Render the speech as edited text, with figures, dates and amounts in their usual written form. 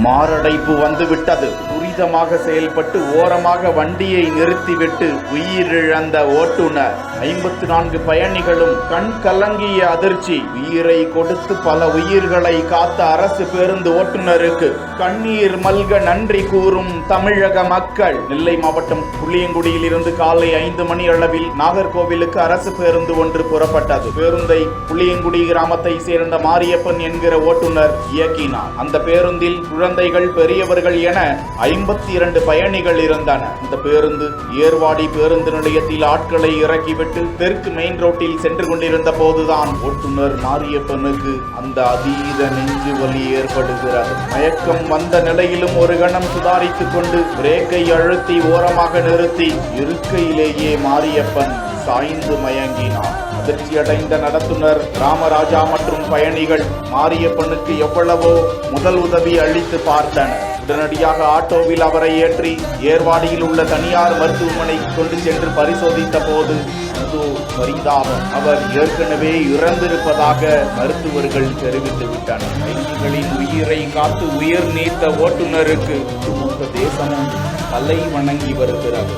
மாரடைப்பு வந்துவிட்டது. துரிதமாக செயல்பட்டு ஓரமாக வண்டியை நிறுத்திவிட்டு உயிரிழந்த ஓட்டுநர். 54 பயணிகளும் கண் கலங்கிய அதிர்ச்சி. உயிரை கொடுத்து பல உயிர்களை காத்த அரசு பேருந்து ஓட்டுநருக்கு கண்ணீர் மல்க நன்றி கூறும் தமிழக மக்கள். நெல்லை மாவட்டம் புளியங்குடியில் இருந்து காலை 5 மணி அளவில் நாகர்கோவிலுக்கு அரசு பேருந்து ஒன்று புறப்பட்டது. பேருந்தை புளியங்குடி கிராமத்தை சேர்ந்த மாரியப்பன் என்கிற ஓட்டுநர் இயக்கினார். அந்த பேருந்தில் குழந்தைகள், பெரியவர்கள் என 52 பயணிகள் இருந்தனர். இந்த பேருந்து ஏர்வாடி பேருந்து நிலையத்தில் ஆட்களை இறக்கிவிட்டு தெற்கு மெயின் ரோட்டில் சென்று கொண்டிருந்த போதுதான் ஓட்டுநர் மாரியப்பனுக்கு அந்த அதீத நெஞ்சு வலி ஏற்படுகிறது. மயக்கம் வந்த நிலையிலும் ஒரு கணம் சுதாரித்துக் கொண்டு பிரேக்கை அழுத்தி ஓரமாக நிறுத்தி இருக்கையிலேயே மாரியப்பன் சாய்ந்து மயங்கினார். அதிர்ச்சியடைந்த நடத்துனர் ராமராஜா மற்றும் பயணிகள் மாரியப்பனுக்கு எவ்வளவோ முதல் உதவி அளித்து பார்த்தனர். உடனடியாக ஆட்டோவில் அவரை ஏற்றி ஏர்வாடியில் உள்ள தனியார் மருத்துவமனை கொண்டு சென்று பரிசோதித்த போது பரிதாபம், அவர் ஏற்கனவே இறந்திருப்பதாக மருத்துவர்கள் தெரிவித்து விட்டனர். பயணிகளின் உயிரை காத்து உயிர் நீத்த ஓட்டுநருக்கு ஒட்டுமொத்த தேசமும் தலை வணங்கி வருகிறது.